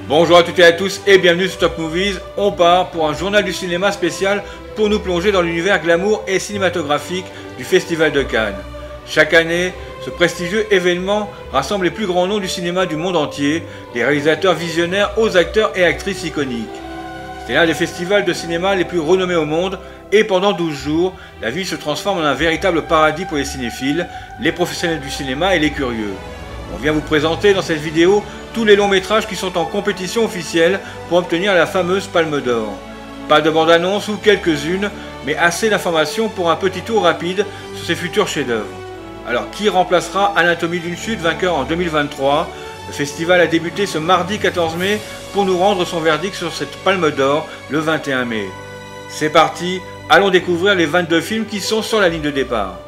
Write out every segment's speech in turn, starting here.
Bonjour à toutes et à tous et bienvenue sur Top Movies. On part pour un journal du cinéma spécial pour nous plonger dans l'univers glamour et cinématographique du Festival de Cannes. Chaque année, ce prestigieux événement rassemble les plus grands noms du cinéma du monde entier, des réalisateurs visionnaires aux acteurs et actrices iconiques. C'est l'un des festivals de cinéma les plus renommés au monde et pendant 12 jours, la ville se transforme en un véritable paradis pour les cinéphiles, les professionnels du cinéma et les curieux. On vient vous présenter dans cette vidéo tous les longs métrages qui sont en compétition officielle pour obtenir la fameuse Palme d'Or. Pas de bande-annonce ou quelques-unes, mais assez d'informations pour un petit tour rapide sur ces futurs chefs-d'œuvre. Alors qui remplacera Anatomie d'une chute, vainqueur en 2023 ? Le festival a débuté ce mardi 14 mai pour nous rendre son verdict sur cette Palme d'Or le 21 mai. C'est parti, allons découvrir les 22 films qui sont sur la ligne de départ.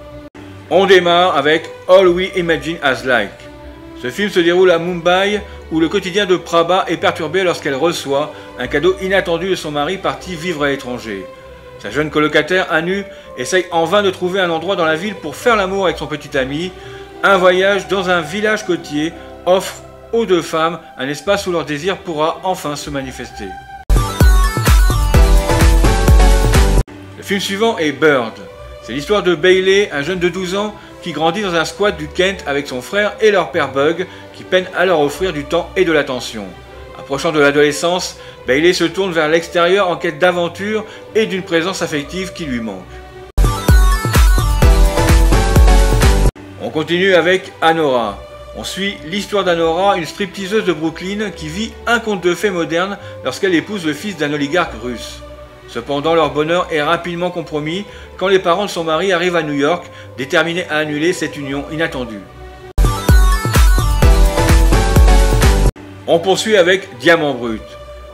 On démarre avec All We Imagine As Like. Ce film se déroule à Mumbai, où le quotidien de Prabha est perturbé lorsqu'elle reçoit un cadeau inattendu de son mari parti vivre à l'étranger. Sa jeune colocataire, Anu, essaye en vain de trouver un endroit dans la ville pour faire l'amour avec son petit ami. Un voyage dans un village côtier offre aux deux femmes un espace où leur désir pourra enfin se manifester. Le film suivant est Bird. C'est l'histoire de Bailey, un jeune de 12 ans, qui grandit dans un squat du Kent avec son frère et leur père Bug, qui peinent à leur offrir du temps et de l'attention. Approchant de l'adolescence, Bailey se tourne vers l'extérieur en quête d'aventure et d'une présence affective qui lui manque. On continue avec Anora. On suit l'histoire d'Anora, une stripteaseuse de Brooklyn qui vit un conte de fées moderne lorsqu'elle épouse le fils d'un oligarque russe. Cependant, leur bonheur est rapidement compromis quand les parents de son mari arrivent à New York, déterminés à annuler cette union inattendue. On poursuit avec Diamant Brut.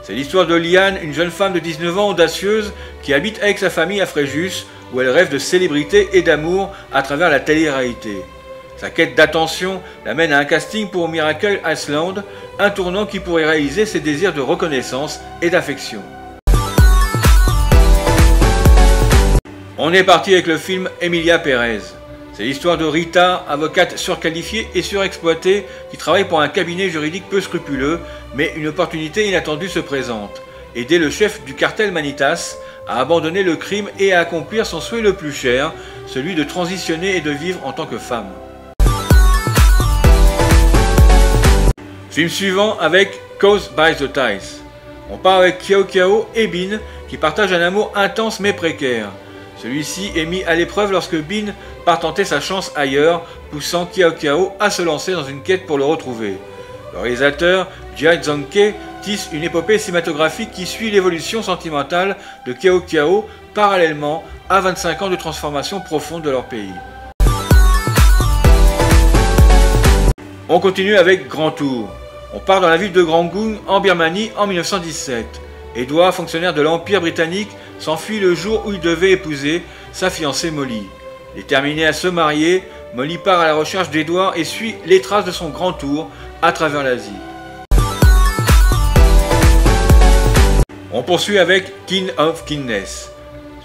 C'est l'histoire de Liane, une jeune femme de 19 ans audacieuse qui habite avec sa famille à Fréjus, où elle rêve de célébrité et d'amour à travers la télé-réalité. Sa quête d'attention l'amène à un casting pour Miracle Island, un tournant qui pourrait réaliser ses désirs de reconnaissance et d'affection. On est parti avec le film Emilia Pérez. C'est l'histoire de Rita, avocate surqualifiée et surexploitée qui travaille pour un cabinet juridique peu scrupuleux, mais une opportunité inattendue se présente. Aider le chef du cartel Manitas à abandonner le crime et à accomplir son souhait le plus cher, celui de transitionner et de vivre en tant que femme. Film suivant avec Caused by the Ties. On part avec Kiao Kiao et Bin qui partagent un amour intense mais précaire. Celui-ci est mis à l'épreuve lorsque Bin part tenter sa chance ailleurs, poussant Kiao Kiao à se lancer dans une quête pour le retrouver. Le réalisateur, Jia Zhangke, tisse une épopée cinématographique qui suit l'évolution sentimentale de Kiao Kiao parallèlement à 25 ans de transformation profonde de leur pays. On continue avec Grand Tour. On part dans la ville de Rangoon en Birmanie en 1917. Edward, fonctionnaire de l'Empire britannique, s'enfuit le jour où il devait épouser sa fiancée Molly. Déterminée à se marier, Molly part à la recherche d'Edward et suit les traces de son grand tour à travers l'Asie. On poursuit avec King of Kindness.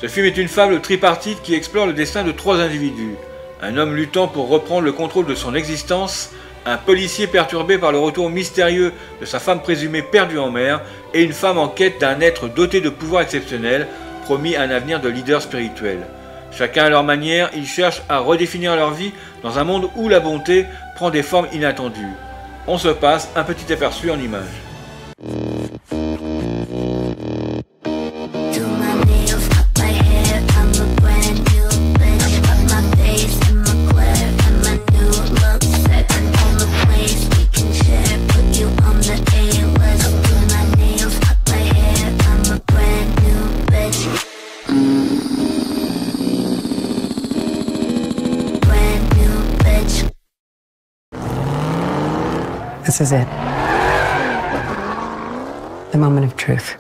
Ce film est une fable tripartite qui explore le destin de trois individus. Un homme luttant pour reprendre le contrôle de son existence, un policier perturbé par le retour mystérieux de sa femme présumée perdue en mer et une femme en quête d'un être doté de pouvoirs exceptionnels, promis à un avenir de leader spirituel. Chacun à leur manière, ils cherchent à redéfinir leur vie dans un monde où la bonté prend des formes inattendues. On se passe un petit aperçu en images. This is it. The moment of truth.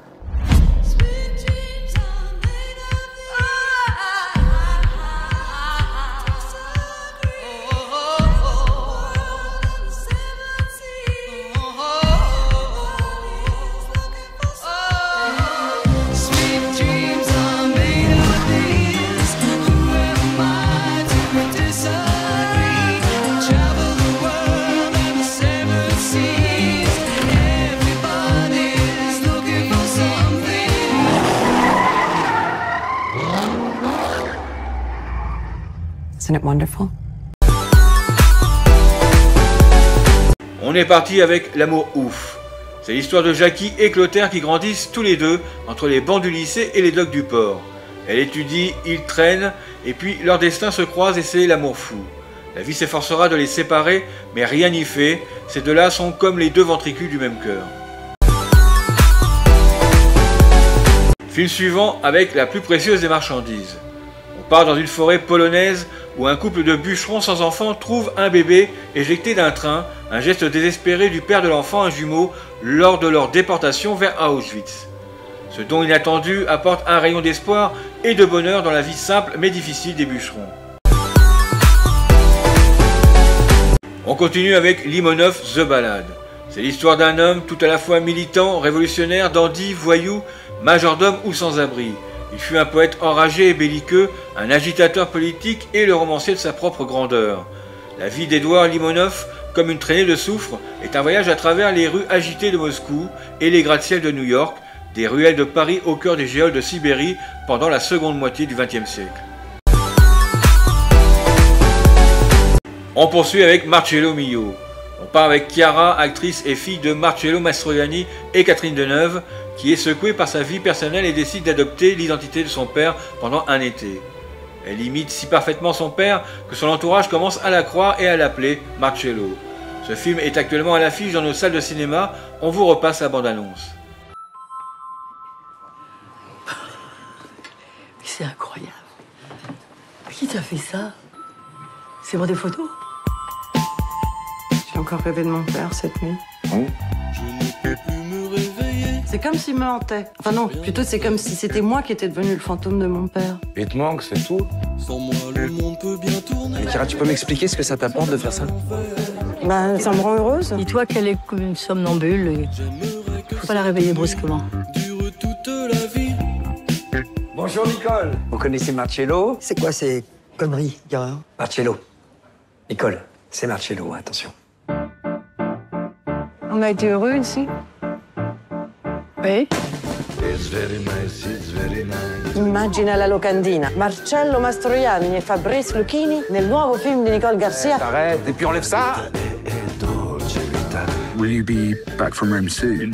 Travel the world and the seven seas. Everybody Isn't it wonderful? On est parti avec L'amour ouf. C'est l'histoire de Jackie et Clotaire qui grandissent tous les deux entre les bancs du lycée et les docks du port. Elle étudie, ils traînent, et puis leurs destins se croisent et c'est l'amour fou. La vie s'efforcera de les séparer, mais rien n'y fait, ces deux-là sont comme les deux ventricules du même cœur. Film suivant avec La plus précieuse des marchandises. On part dans une forêt polonaise où un couple de bûcherons sans enfants trouve un bébé éjecté d'un train, un geste désespéré du père de l'enfant, un jumeau, lors de leur déportation vers Auschwitz. Ce don inattendu apporte un rayon d'espoir et de bonheur dans la vie simple mais difficile des bûcherons. On continue avec Limonov The Ballade. C'est l'histoire d'un homme tout à la fois militant, révolutionnaire, dandy, voyou, majordome ou sans-abri. Il fut un poète enragé et belliqueux, un agitateur politique et le romancier de sa propre grandeur. La vie d'Édouard Limonov, comme une traînée de soufre, est un voyage à travers les rues agitées de Moscou et les gratte-ciels de New York, des ruelles de Paris au cœur des géoles de Sibérie pendant la seconde moitié du XXe siècle. On poursuit avec Marcello Mio. On part avec Chiara, actrice et fille de Marcello Mastroianni et Catherine Deneuve, qui est secouée par sa vie personnelle et décide d'adopter l'identité de son père pendant un été. Elle imite si parfaitement son père que son entourage commence à la croire et à l'appeler Marcello. Ce film est actuellement à l'affiche dans nos salles de cinéma, on vous repasse la bande-annonce. C'est incroyable. Qui t'a fait ça? C'est pour des photos? J'ai encore rêvé de mon père cette nuit. Oh. C'est comme s'il me hantait. Enfin non, plutôt c'est comme si c'était moi qui étais devenu le fantôme de mon père. Il te manque, c'est tout. Sans moi, le monde peut bien tourner. Mais Chiara, tu peux m'expliquer ce que ça t'apporte de faire ça? Ben, ça me rend heureuse. Dis-toi qu'elle est comme une somnambule et faut pas la réveiller brusquement. Dure toute la vie. Bonjour Nicole. Vous connaissez Marcello? C'est quoi ces conneries, Gara? Marcello. Nicole, c'est Marcello, attention. On a été heureux ici. Oui. Immagina la locandina. Marcello Mastroianni et Fabrice Lucchini nel nuovo film di Nicole Garcia. Arrête, et puis enlève ça. Will you be back from Rome soon?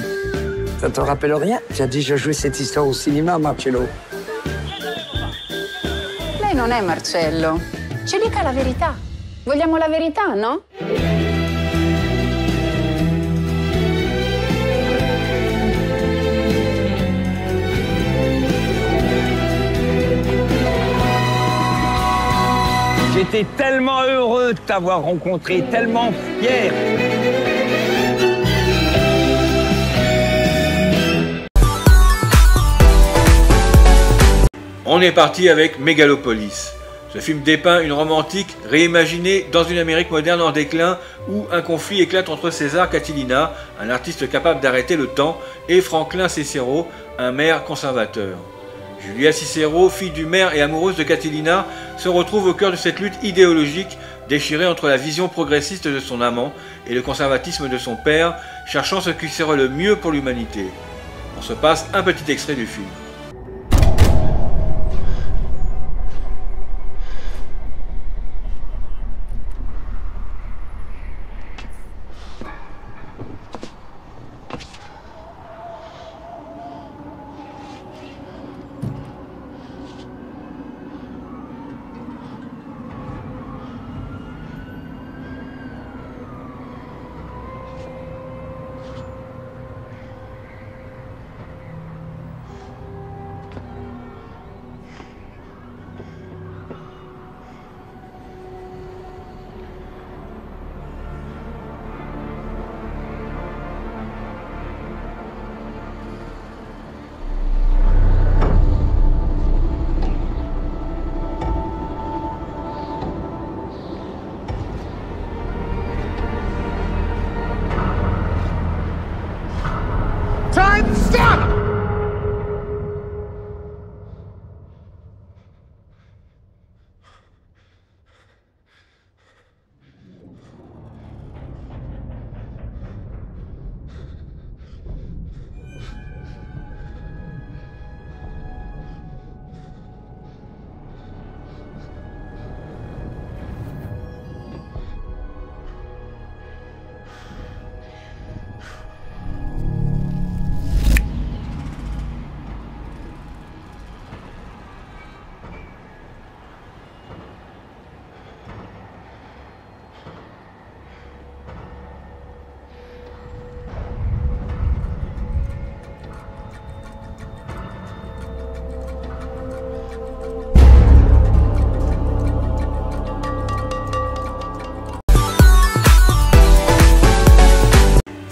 Ça te rappelle rien? J'ai déjà joué cette histoire au cinéma, Marcello. Lei non è Marcello. Ci dica la verità. Vogliamo la verità, no? J'étais tellement heureux de t'avoir rencontré, tellement fier. On est parti avec Mégalopolis. Ce film dépeint une Rome antique réimaginée dans une Amérique moderne en déclin où un conflit éclate entre César Catilina, un artiste capable d'arrêter le temps, et Franklin Cicero, un maire conservateur. Julia Cicero, fille du maire et amoureuse de Catilina, se retrouve au cœur de cette lutte idéologique déchirée entre la vision progressiste de son amant et le conservatisme de son père, cherchant ce qui serait le mieux pour l'humanité. On se passe un petit extrait du film.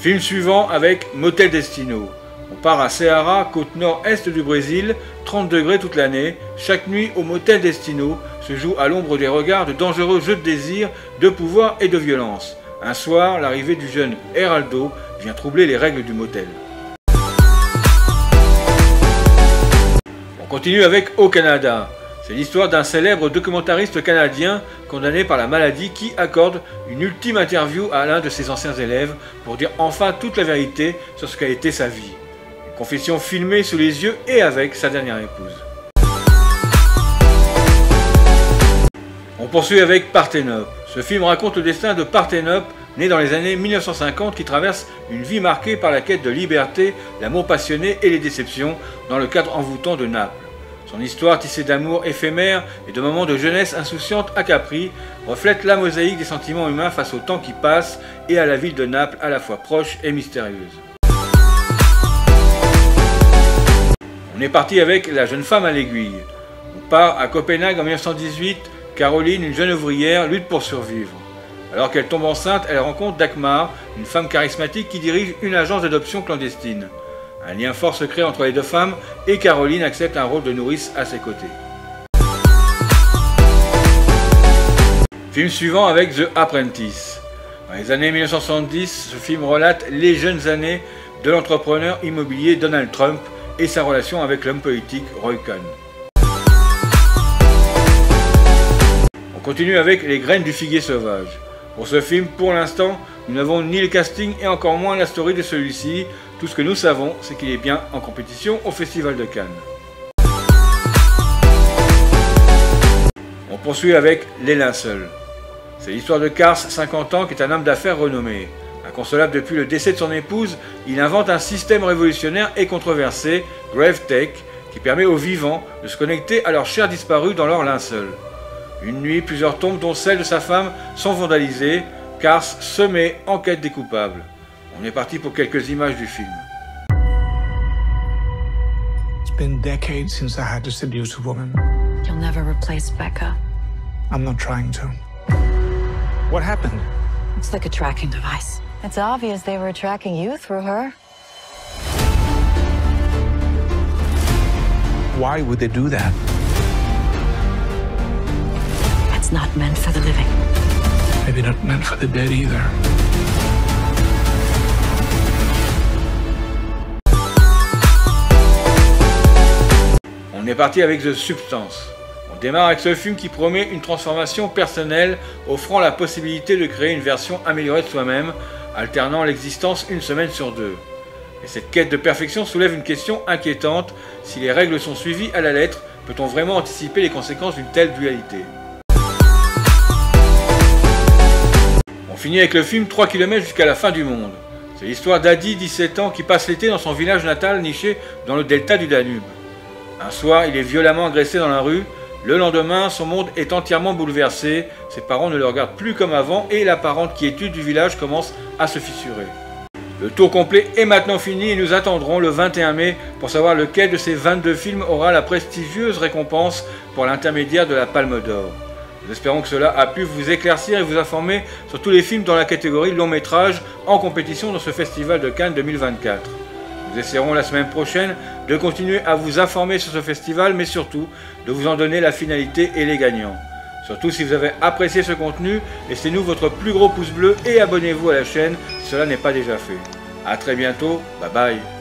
Film suivant avec Motel Destino. On part à Ceará, côte nord-est du Brésil, 30 degrés toute l'année. Chaque nuit au Motel Destino se joue à l'ombre des regards de dangereux jeux de désir, de pouvoir et de violence. Un soir, l'arrivée du jeune Heraldo vient troubler les règles du motel. On continue avec Au Canada. C'est l'histoire d'un célèbre documentariste canadien condamné par la maladie qui accorde une ultime interview à l'un de ses anciens élèves pour dire enfin toute la vérité sur ce qu'a été sa vie. Une confession filmée sous les yeux et avec sa dernière épouse. On poursuit avec Parthénope. Ce film raconte le destin de Parthénope, né dans les années 1950, qui traverse une vie marquée par la quête de liberté, l'amour passionné et les déceptions dans le cadre envoûtant de Naples. Son histoire tissée d'amour éphémère et de moments de jeunesse insouciante à Capri reflète la mosaïque des sentiments humains face au temps qui passe et à la ville de Naples à la fois proche et mystérieuse. On est parti avec La jeune femme à l'aiguille. On part à Copenhague en 1918, Caroline, une jeune ouvrière, lutte pour survivre. Alors qu'elle tombe enceinte, elle rencontre Dagmar, une femme charismatique qui dirige une agence d'adoption clandestine. Un lien fort se crée entre les deux femmes et Caroline accepte un rôle de nourrice à ses côtés. Film suivant avec The Apprentice. Dans les années 1970, ce film relate les jeunes années de l'entrepreneur immobilier Donald Trump et sa relation avec l'homme politique Roy Cohn. On continue avec Les graines du figuier sauvage. Pour ce film, pour l'instant, nous n'avons ni le casting et encore moins la story de celui-ci. Tout ce que nous savons, c'est qu'il est bien en compétition au Festival de Cannes. On poursuit avec Les linceuls. C'est l'histoire de Cars, 50 ans, qui est un homme d'affaires renommé. Inconsolable depuis le décès de son épouse, il invente un système révolutionnaire et controversé, GraveTech, qui permet aux vivants de se connecter à leurs chers disparus dans leurs linceuls. Une nuit, plusieurs tombes, dont celle de sa femme, sont vandalisées. Cars se met en quête des coupables. On est parti pour quelques images du film. It's been decades since I had to seduce a woman. You'll never replace Becca. I'm not trying to. What happened? It's like a tracking device. It's obvious they were tracking you through her. Why would they do that? It's not meant for the living. Maybe not meant for the dead either. On est parti avec The Substance. On démarre avec ce film qui promet une transformation personnelle, offrant la possibilité de créer une version améliorée de soi-même, alternant l'existence une semaine sur deux. Et cette quête de perfection soulève une question inquiétante. Si les règles sont suivies à la lettre, peut-on vraiment anticiper les conséquences d'une telle dualité? On finit avec le film 3 km jusqu'à la fin du monde. C'est l'histoire d'Adi, 17 ans, qui passe l'été dans son village natal niché dans le delta du Danube. Un soir, il est violemment agressé dans la rue. Le lendemain, son monde est entièrement bouleversé. Ses parents ne le regardent plus comme avant et l'apparente quiétude du village commence à se fissurer. Le tour complet est maintenant fini et nous attendrons le 21 mai pour savoir lequel de ces 22 films aura la prestigieuse récompense pour l'intermédiaire de la Palme d'Or. Nous espérons que cela a pu vous éclaircir et vous informer sur tous les films dans la catégorie long métrage en compétition dans ce Festival de Cannes 2024. Nous essaierons la semaine prochaine de continuer à vous informer sur ce festival, mais surtout de vous en donner la finalité et les gagnants. Surtout si vous avez apprécié ce contenu, laissez-nous votre plus gros pouce bleu et abonnez-vous à la chaîne si cela n'est pas déjà fait. A très bientôt, bye bye.